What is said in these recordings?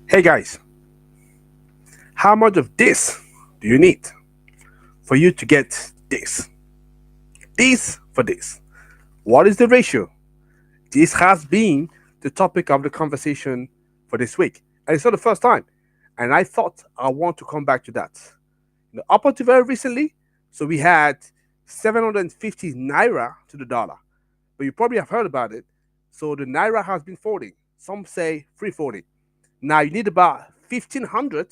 Hey guys, how much of this do you need for you to get this? This for this. What is the ratio? This has been the topic of the conversation for this week. And it's not the first time. And I thought I want to come back to that. Up until very recently, so we had 750 naira to the dollar. But you probably have heard about it. So the naira has been falling. Some say 340. Now you need about 1500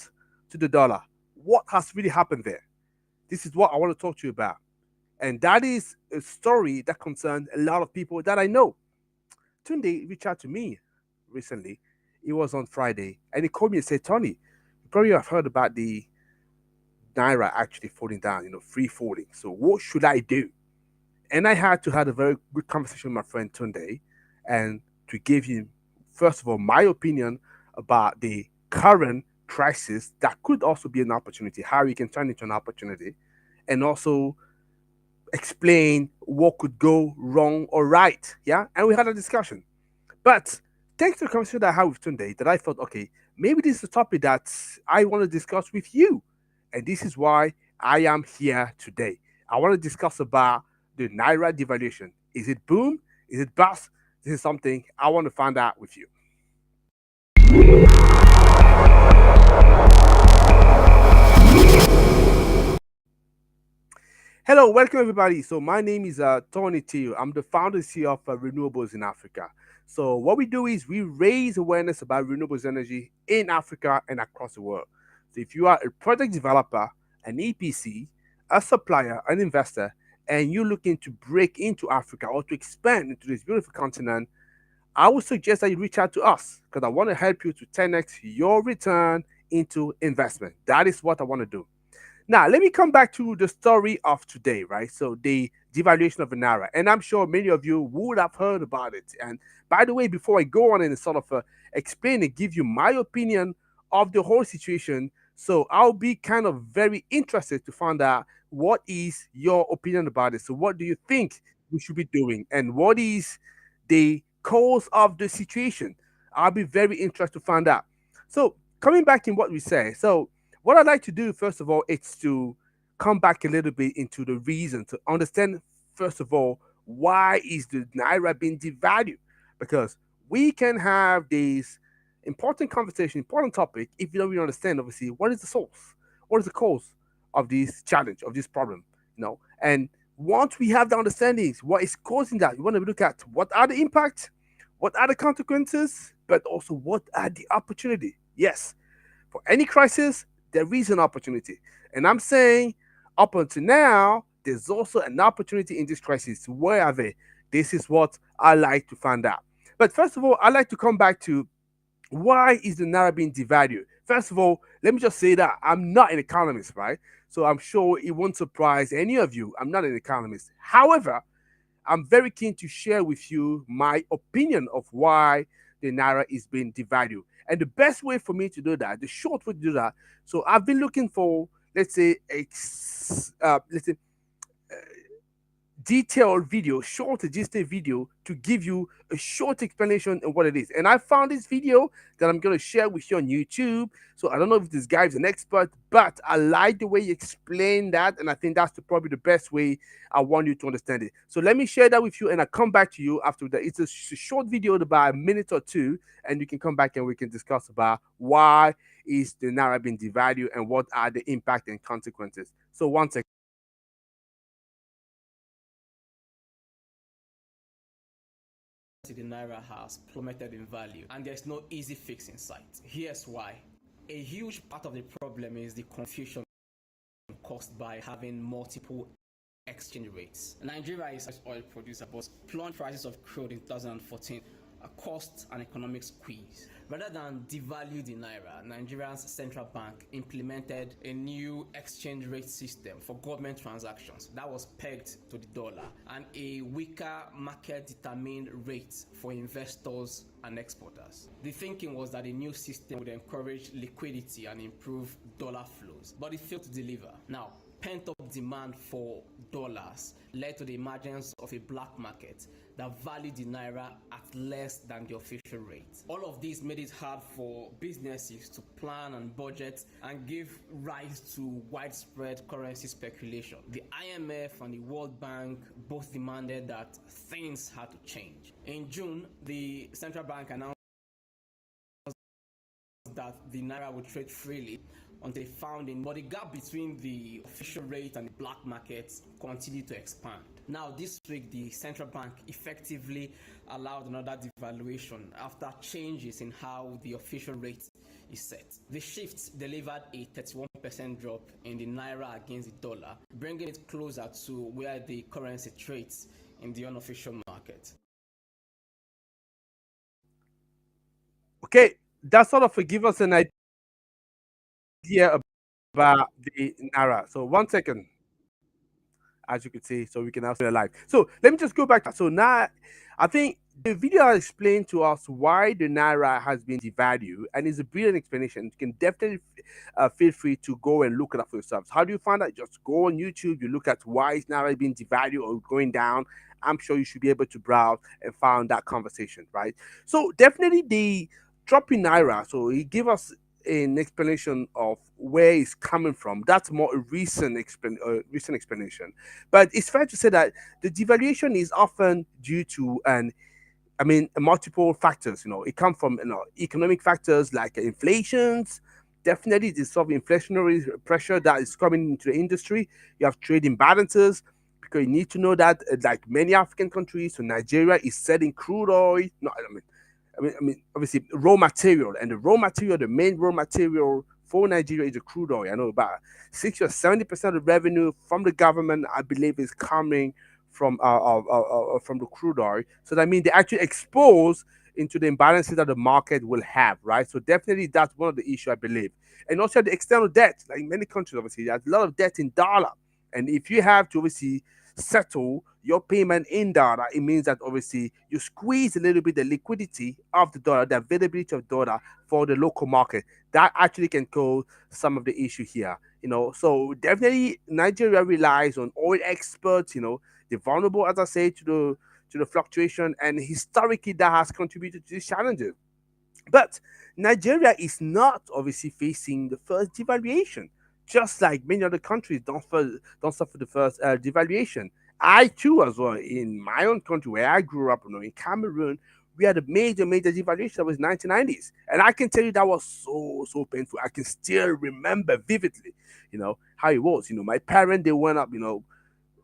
to the dollar. What has really happened there? This is what I want to talk to you about. And that is a story that concerns a lot of people that I know. Tunde reached out to me recently. It was on Friday. And he called me and said, Tony, you probably have heard about the Naira actually falling down, free falling. So what should I do? And I had to have a very good conversation with my friend Tunde and to give him, first of all, my opinion about the current crisis that could also be an opportunity, how you can turn it into an opportunity, and also explain what could go wrong or right. Yeah. And we had a discussion. But thanks to the conversation that I had with Tunde, that I thought, okay, maybe this is a topic that I want to discuss with you. And this is why I am here today. I want to discuss about the Naira devaluation. Is it boom? Is it bust? This is something I want to find out with you. Hello, welcome everybody. So my name is Tony Teo. I'm the founder and CEO of Renewables in Africa. So what we do is we raise awareness about renewables energy in Africa and across the world. So if you are a project developer, an EPC, a supplier, an investor, and you're looking to break into Africa or to expand into this beautiful continent, I would suggest that you reach out to us because I want to help you to 10x your return into investment. That is what I want to do. Now, let me come back to the story of today, right? So, the devaluation of the naira, and I'm sure many of you would have heard about it. And by the way, before I go on and sort of explain and give you my opinion of the whole situation, so I'll be kind of very interested to find out what is your opinion about it. So, what do you think we should be doing, and what is the cause of the situation? I'll be very interested to find out. So, coming back in what we say, so what I'd like to do, first of all, is to come back a little bit into the reason to understand, first of all, why is the naira being devalued? Because we can have this important conversation, important topic, if you don't really understand, obviously, what is the source? What is the cause of this challenge, of this problem? And once we have the understandings, what is causing that, we want to look at what are the impacts, what are the consequences, but also what are the opportunity. Yes, for any crisis, there is an opportunity. And I'm saying, up until now, there's also an opportunity in this crisis. Where are they? This is what I like to find out. But first of all, I like to come back to why is the naira being devalued? First of all, let me just say that I'm not an economist, right? So I'm sure it won't surprise any of you. I'm not an economist. However, I'm very keen to share with you my opinion of why the naira is being devalued. And the best way for me to do that, the short way to do that, so I've been looking for, let's say, let's say, detailed video, short detailed video to give you a short explanation of what it is. And I found this video that I'm going to share with you on YouTube. So I don't know if this guy is an expert, but I like the way you explain that. And I think that's probably the best way I want you to understand it. So let me share that with you and I'll come back to you after that. It's a short video, about a minute or two, and you can come back and we can discuss about why is the naira being devalued and what are the impact and consequences. So one second. The naira has plummeted in value and there's no easy fix in sight. Here's why. A huge part of the problem is the confusion caused by having multiple exchange rates. Nigeria is an oil producer, but plunged prices of crude in 2014 caused an economic squeeze. Rather than devalue the naira, Nigeria's central bank implemented a new exchange rate system for government transactions that was pegged to the dollar and a weaker market-determined rate for investors and exporters. The thinking was that the new system would encourage liquidity and improve dollar flows, but it failed to deliver. Now, pent-up demand for dollars led to the emergence of a black market that valued the naira at less than the official rate. All of this made it hard for businesses to plan and budget and give rise to widespread currency speculation. The IMF and the World Bank both demanded that things had to change. In June, the central bank announced that the naira would trade freely until they found in, but the gap between the official rate and the black markets continued to expand. Now, this week, the central bank effectively allowed another devaluation after changes in how the official rate is set. The shift delivered a 31% drop in the naira against the dollar, bringing it closer to where the currency trades in the unofficial market. Okay, that sort of give us an idea about the Naira. So 1 second, as you can see, so we can now see the live. So let me just go back. So now, I think the video has explained to us why the Naira has been devalued, and it's a brilliant explanation. You can definitely feel free to go and look it up for yourselves. How do you find that? Just go on YouTube, you look at why is Naira being devalued or going down. I'm sure you should be able to browse and find that conversation, right? So definitely the drop in Naira, so he gave us an explanation of where it's coming from. That's more a recent explanation. But it's fair to say that the devaluation is often due to multiple factors. It comes from economic factors like inflations. Definitely, the sort of inflationary pressure that is coming into the industry. You have trade imbalances because you need to know that, like many African countries, so Nigeria is selling crude oil. No, obviously, raw material, and the main raw material for Nigeria is the crude oil. I know about 60 or 70% of revenue from the government, I believe, is coming from the crude oil. So that means they actually expose into the imbalances that the market will have, right? So definitely that's one of the issues, I believe. And also the external debt, like in many countries, obviously, there's a lot of debt in dollar. And if you have to obviously settle your payment in dollar, it means that obviously you squeeze a little bit the liquidity of the dollar, the availability of dollar for the local market. That actually can cause some of the issue here. So definitely Nigeria relies on oil experts. They're vulnerable, as I say, to the fluctuation, and historically that has contributed to these challenges. But Nigeria is not obviously facing the first devaluation, just like many other countries don't suffer the first devaluation. I too, as well, in my own country where I grew up, in Cameroon, we had a major devaluation that was 1990s, and I can tell you that was so painful. I can still remember vividly, how it was. My parents, they went up,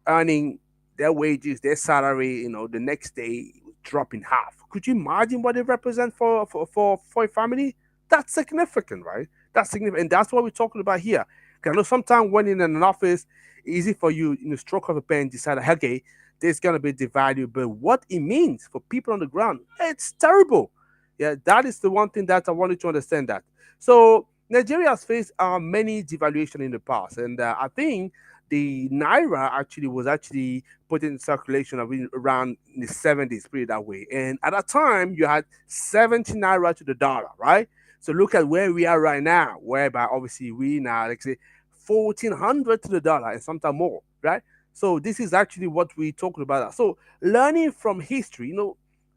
earning their wages, their salary, the next day drop in half. Could you imagine what it represents for a family? That's significant, right? That's significant. And that's what we're talking about here. 'Cause I know sometimes when in an office, easy for you, in a stroke of a pen, decide, okay, there's gonna be devalue, but what it means for people on the ground, it's terrible. Yeah, that is the one thing that I wanted to understand that. So Nigeria has faced many devaluation in the past, and I think the naira actually was actually put in circulation around in the 70s, put it that way. And at that time, you had 70 naira to the dollar, right? So look at where we are right now, whereby obviously we now, like say, 1400 to the dollar and sometimes more, right? So this is actually what we talking about. So learning from history,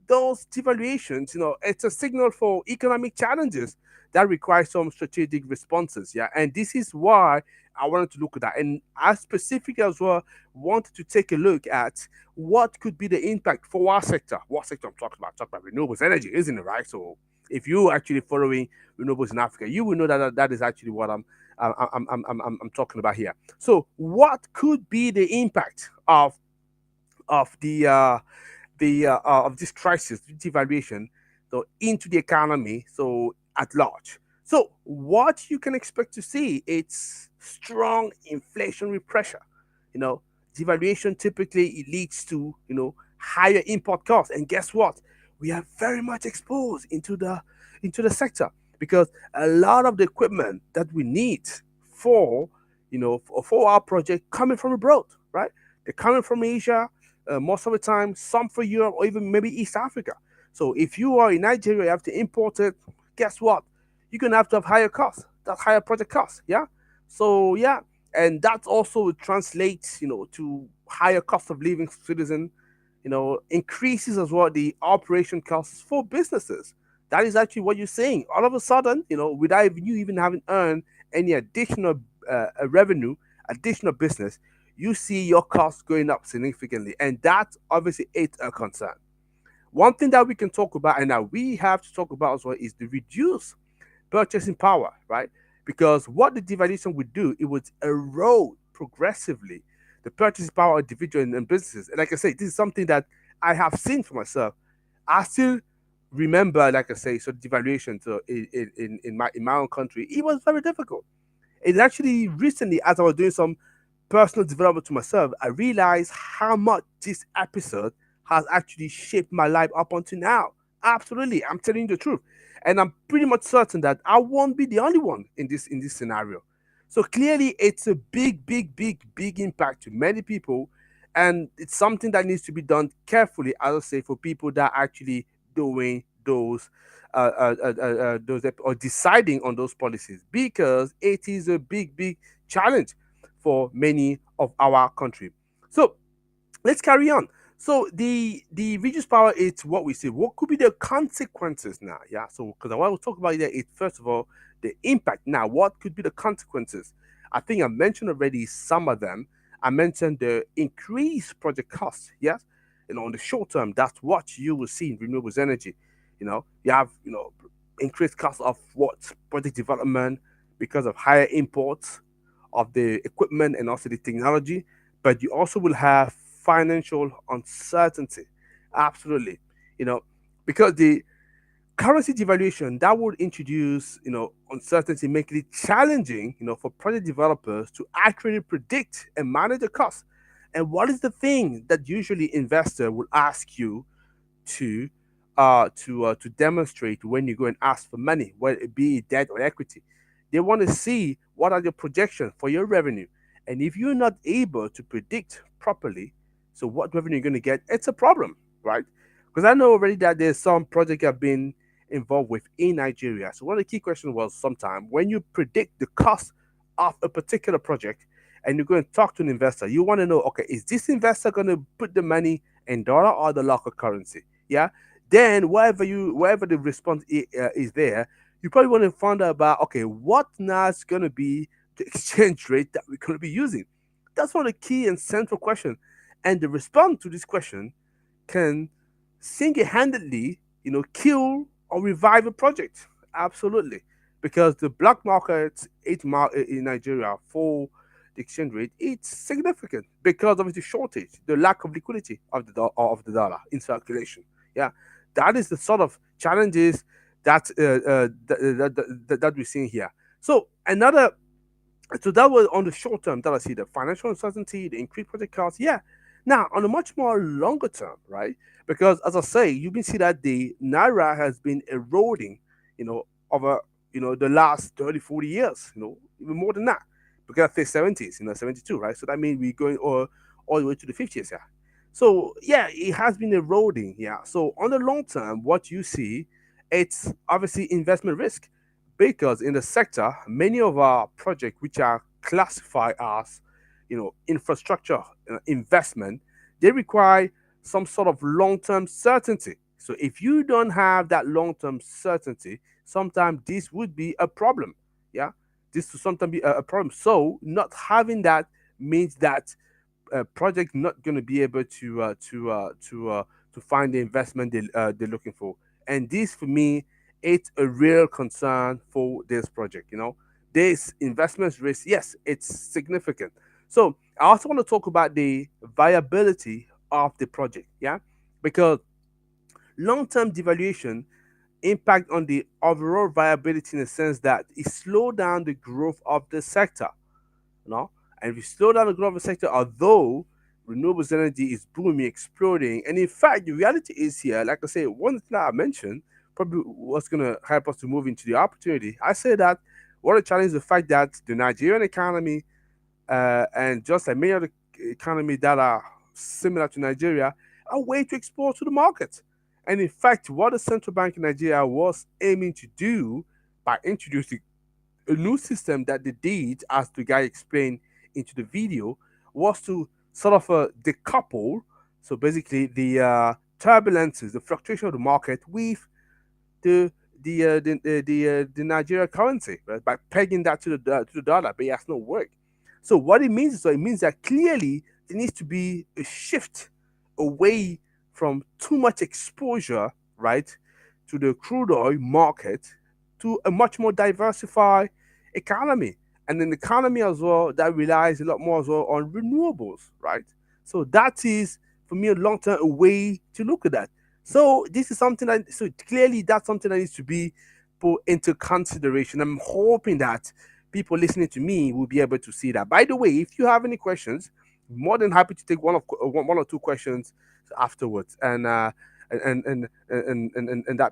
those devaluations, it's a signal for economic challenges that require some strategic responses. Yeah. And this is why I wanted to look at that. And I specifically as well wanted to take a look at what could be the impact for our sector. What sector I'm talking about? Talk about renewables energy, isn't it? Right. So if you actually following renewables in Africa, you will know that is actually what I'm talking about here. So what could be the impact of of this crisis, devaluation, so into the economy, so at large. So what you can expect to see, it's strong inflationary pressure. You know, devaluation typically it leads to higher import costs, and guess what? We are very much exposed into the sector because a lot of the equipment that we need for for our project coming from abroad, right? They're coming from Asia, most of the time, some for Europe or even maybe East Africa. So if you are in Nigeria, you have to import it. Guess what? You're gonna have to have higher costs. That's higher project costs. Yeah. So yeah, and that also translates, to higher cost of living for citizen. increases as well the operation costs for businesses. That is actually what you're saying. All of a sudden, without you even having earned any additional revenue, additional business, you see your costs going up significantly, and that obviously is a concern. One thing that we can talk about, and that we have to talk about as well, is the reduced purchasing power, right? Because what the devaluation would do, it would erode progressively the purchasing power of individuals and businesses. And like I say, this is something that I have seen for myself. I still remember, like I say, so devaluation so in my own country, it was very difficult. It's actually recently, as I was doing some personal development to myself, I realized how much this episode has actually shaped my life up until now. Absolutely, I'm telling you the truth, and I'm pretty much certain that I won't be the only one in this scenario. So clearly, it's a big, big, big, big impact to many people, and it's something that needs to be done carefully. I would say for people that are actually doing those or deciding on those policies, because it is a big, big challenge for many of our country. So let's carry on. So the reduced power is what we say. What could be the consequences now? Yeah. So because I want to talk about it, first of all the impact. Now, what could be the consequences? I think I mentioned already some of them. I mentioned the increased project costs. Yes. In the short term, that's what you will see in renewables energy. You have increased cost of what project development because of higher imports of the equipment and also the technology, but you also will have financial uncertainty. Absolutely. You know, because the currency devaluation that would introduce, uncertainty, making it challenging, for project developers to accurately predict and manage the cost. And what is the thing that usually investor will ask you to to demonstrate when you go and ask for money, whether it be debt or equity? They want to see what are your projections for your revenue, and if you're not able to predict properly, so what revenue you're going to get, it's a problem, right? Because I know already that there's some project I've been involved with in Nigeria. So one of the key questions was, sometime when you predict the cost of a particular project and you go and talk to an investor, you want to know, okay, is this investor going to put the money in dollar or the local currency? Yeah. Then wherever the response is there, you probably want to find out about, okay, what now is going to be the exchange rate that we're going to be using. That's one of the key and central questions. And the response to this question can single-handedly, kill or revive a project. Absolutely, because the black market in Nigeria for the exchange rate, it's significant because of the shortage, the lack of liquidity of the dollar in circulation. Yeah, that is the sort of challenges that we're seeing here. So another so that was on the short term that I see the financial uncertainty, the increased project costs. Yeah. Now, on a much more longer term, right? Because as I say, you can see that the Naira has been eroding, over, the last 30, 40 years, even more than that. Because I say 70s, 72, right? So that means we're going all the way to the 50s, yeah. So, yeah, it has been eroding, yeah. So, on the long term, what you see, it's obviously investment risk, because in the sector, many of our projects, which are classified as, infrastructure investment, they require some sort of long-term certainty. So if you don't have that long-term certainty, sometimes this would be a problem. Yeah, this will sometimes be a problem. So not having that means that project not going to be able to find the investment they're looking for. And this for me, it's a real concern for this project. This investment risk, yes, it's significant. So I also want to talk about the viability of the project. Yeah, because long-term devaluation impact on the overall viability, in the sense that it slow down the growth of the sector. No? And if you slow down the growth of the sector, although renewables energy is booming, exploding, and in fact, the reality is here, like I say, one thing that I mentioned, probably what's going to help us to move into the opportunity. I say that one of the challenges is the fact that the Nigerian economy, and just like many other economies that are similar to Nigeria, are way to export to the market. And in fact, what the central bank in Nigeria was aiming to do by introducing a new system that they did, as the guy explained into the video, was to sort of decouple So basically, the turbulences, the fluctuation of the market with the the Nigeria currency, right? By pegging that to the dollar, but it has not worked. So what it means is, so it means that clearly there needs to be a shift away from too much exposure, right, to the crude oil market, to a much more diversified economy, and an economy as well that relies a lot more as well on renewables, right? So that is for me a long term way to look at that. So this is something that, so clearly that's something that needs to be put into consideration. I'm hoping that people listening to me will be able to see that. By the way, if you have any questions, more than happy to take one or two questions afterwards, and that'd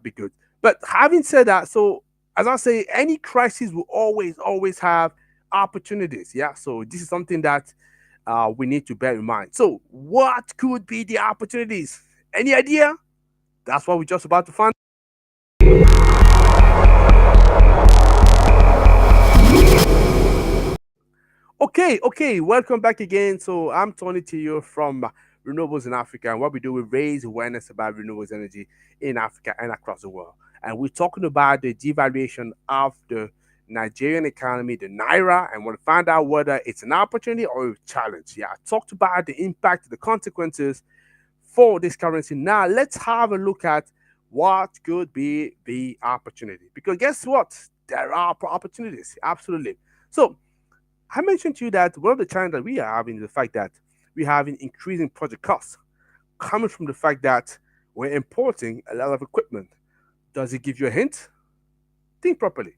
be good. But having said that, so as I say, any crisis will always have opportunities. Yeah. So this is something that we need to bear in mind. So what could be the opportunities? Any idea? That's what we're just about to find. Okay. Welcome back again. So I'm Tony Tio from Renewables in Africa, and what we do, we raise awareness about renewables energy in Africa and across the world. And we're talking about the devaluation of the Nigerian economy, the Naira, and want to find out whether it's an opportunity or a challenge. Yeah, I talked about the impact, the consequences for this currency. Now let's have a look at what could be the opportunity. Because guess what? There are opportunities, absolutely. So I mentioned to you that one of the challenges that we are having is the fact that we have an increasing project costs coming from the fact that we're importing a lot of equipment. Does it give you a hint? Think properly.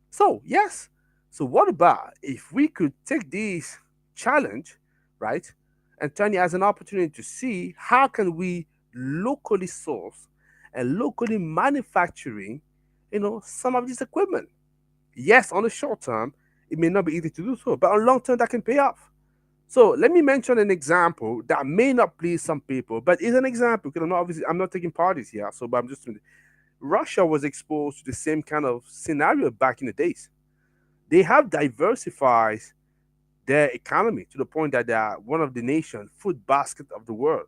So, yes. So, what about if we could take this challenge, right, and turn it as an opportunity to see how can we locally source and locally manufacturing, some of this equipment. Yes, on the short term, it may not be easy to do so, but on long term, that can pay off. So let me mention an example that may not please some people, but is an example because I'm not taking parties here. So, but I'm just Russia was exposed to the same kind of scenario back in the days. They have diversified their economy to the point that they are one of the nation food basket of the world.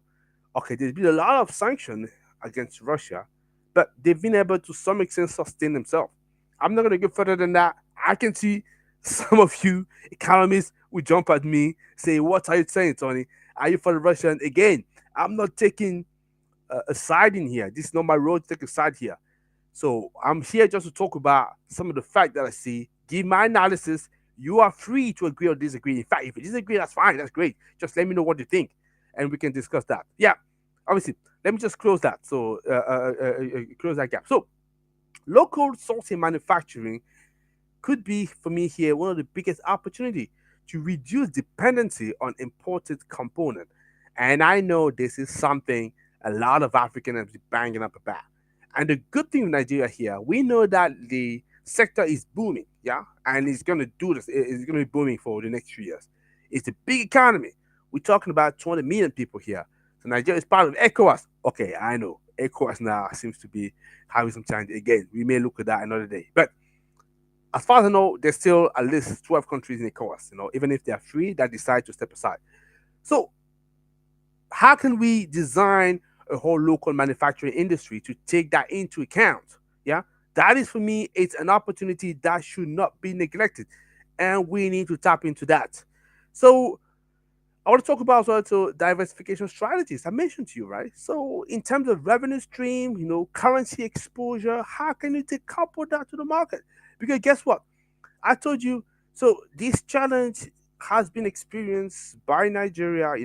Okay, there's been a lot of sanctions against Russia, but they've been able to some extent sustain themselves. I'm not going to go further than that. I can see some of you economists will jump at me, say, "What are you saying, Tony? Are you for the Russian?" Again, I'm not taking a side in here. This is not my role to take a side here. So I'm here just to talk about some of the fact that I see, give my analysis. You are free to agree or disagree. In fact, if you disagree, that's fine. That's great. Just let me know what you think, and we can discuss that. Yeah, obviously. Let me just close that. So close that gap. So local sourcing manufacturing could be for me here one of the biggest opportunity to reduce dependency on imported component. And I know this is something a lot of Africans have been banging up about. And the good thing with Nigeria here, we know that the sector is booming, yeah, and it's going to do this. It's going to be booming for the next few years. It's a big economy. We're talking about 20 million people here. So Nigeria is part of ECOWAS. Okay, I know ECOWAS now seems to be having some challenge again. We may look at that another day, but as far as I know, there's still at least 12 countries in ECOWAS, even if they are free that decide to step aside. So, how can we design a whole local manufacturing industry to take that into account? Yeah, that is for me, it's an opportunity that should not be neglected, and we need to tap into that. So, I want to talk about also diversification strategies. I mentioned to you, right? So, in terms of revenue stream, currency exposure, how can you decouple that to the market? Because guess what? I told you. So this challenge has been experienced by Nigeria,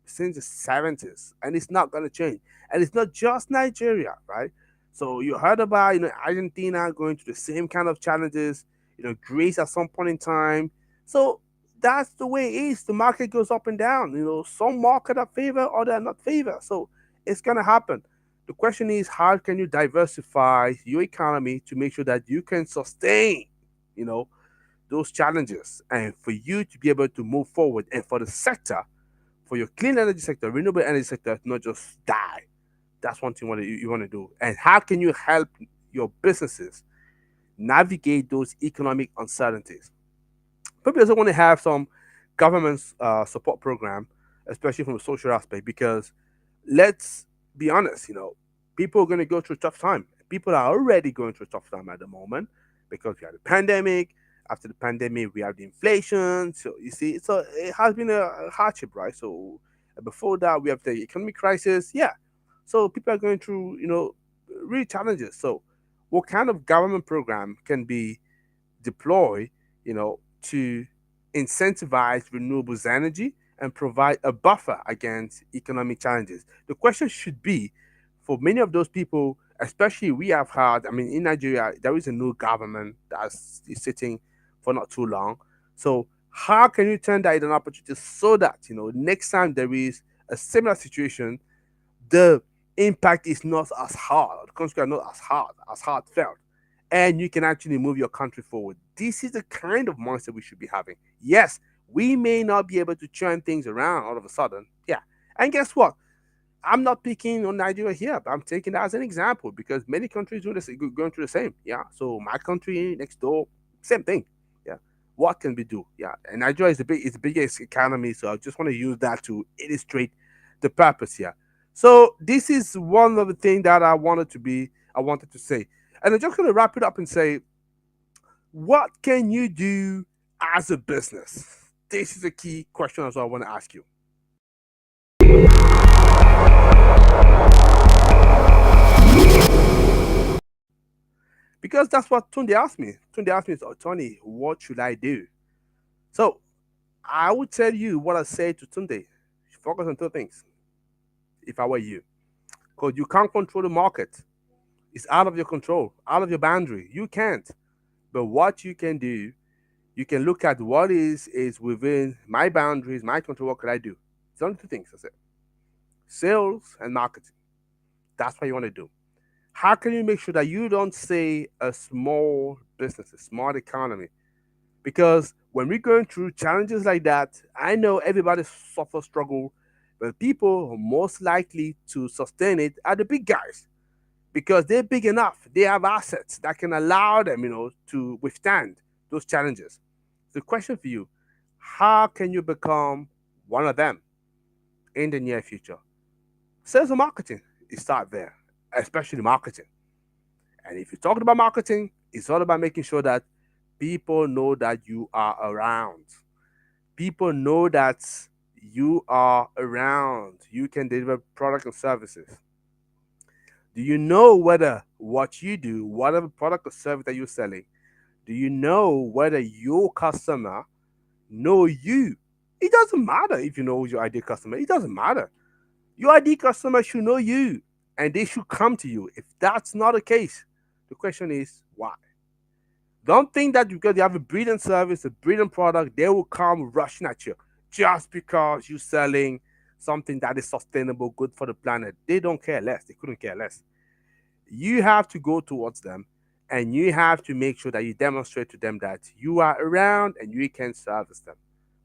since the 70s, and it's not going to change. And it's not just Nigeria, right? So you heard about, Argentina going through the same kind of challenges, Greece at some point in time. So that's the way it is. The market goes up and down. Some market are favor, other are not favor. So it's going to happen. The question is, how can you diversify your economy to make sure that you can sustain, you know, those challenges and for you to be able to move forward and for the sector, for your clean energy sector, renewable energy sector, to not just die. That's one thing you want to do. And how can you help your businesses navigate those economic uncertainties? Probably also want to have some government support program, especially from a social aspect, because let's be honest, people are going to go through a tough time. People are already going through a tough time at the moment because we have the pandemic. After the pandemic, we have the inflation. So you see, so it has been a hardship, right? So before that, we have the economic crisis. Yeah. So people are going through, really challenges. So what kind of government program can be deploy, to incentivize renewables energy and provide a buffer against economic challenges. The question should be for many of those people, especially we have had, I mean, in Nigeria, there is a new government that's is sitting for not too long. So how can you turn that into an opportunity so that, next time there is a similar situation, the impact is not as hard, the consequences are not as heartfelt, and you can actually move your country forward. This is the kind of mindset we should be having. Yes, we may not be able to turn things around all of a sudden. Yeah. And guess what? I'm not picking on Nigeria here, but I'm taking that as an example because many countries doing this, going through the same. Yeah. So my country next door, same thing. Yeah. What can we do? Yeah. And Nigeria is the biggest economy, so I just want to use that to illustrate the purpose here. So this is one of the things that I wanted to say. And I'm just gonna wrap it up and say, what can you do as a business? This is a key question as well I want to ask you. Because that's what Tunde asked me. Tunde asked me, so, Tony, what should I do? So I would tell you what I said to Tunde. Focus on two things if I were you. Because you can't control the market. It's out of your control, out of your boundary. You can't. But what you can do, you can look at what is within my boundaries, my control. What could I do? It's only two things. That's it. Sales and marketing. That's what you want to do. How can you make sure that you don't say a small business, a small economy? Because when we're going through challenges like that, I know everybody suffers struggle, but people are most likely to sustain it are the big guys because they're big enough. They have assets that can allow them, to withstand those challenges. The question for you, how can you become one of them in the near future? Sales and marketing, you start there, especially marketing. And if you're talking about marketing, it's all about making sure that people know that you are around. People know that you are around. You can deliver products and services. Do you know whether what you do, whatever product or service that you're selling, do you know whether your customer know you? It doesn't matter if you know your ideal customer. It doesn't matter. Your ideal customer should know you and they should come to you. If that's not the case, the question is why? Don't think that because you have a brilliant service, a brilliant product, they will come rushing at you just because you're selling something that is sustainable, good for the planet. They don't care less. They couldn't care less. You have to go towards them and you have to make sure that you demonstrate to them that you are around and you can service them.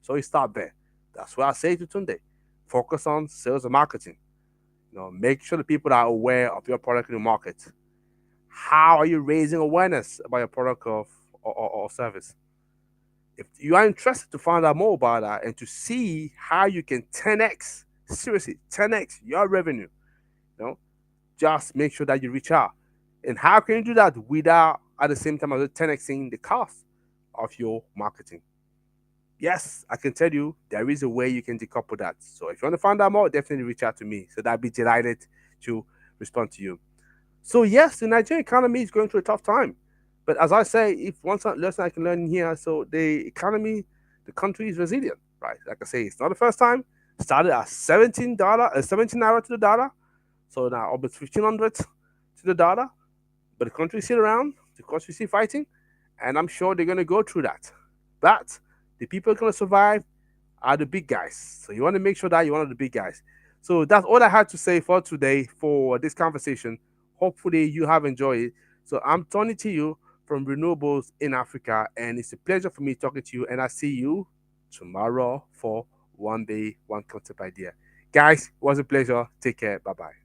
So you start there. That's what I say to Tunde. Focus on sales and marketing. Make sure the people are aware of your product in the market. How are you raising awareness about your product or service? If you are interested to find out more about that and to see how you can 10x, seriously, 10x your revenue, you know, just make sure that you reach out. And how can you do that without at the same time as 10xing the cost of your marketing? Yes, I can tell you there is a way you can decouple that. So if you want to find out more, definitely reach out to me. So I'd be delighted to respond to you. So yes, the Nigerian economy is going through a tough time. But as I say, if one lesson I can learn here, so the economy, the country is resilient, right? Like I say, it's not the first time. It started at $17, 17 naira to the dollar. So now almost 1500 to the dollar. But the country is still around. The country is still fighting, and I'm sure they're gonna go through that. But the people gonna survive are the big guys. So you want to make sure that you're one of the big guys. So that's all I had to say for today for this conversation. Hopefully you have enjoyed it. So I'm Tony to you from Renewables in Africa, and it's a pleasure for me talking to you. And I see you tomorrow for one day, one concept idea. Guys, it was a pleasure. Take care. Bye bye.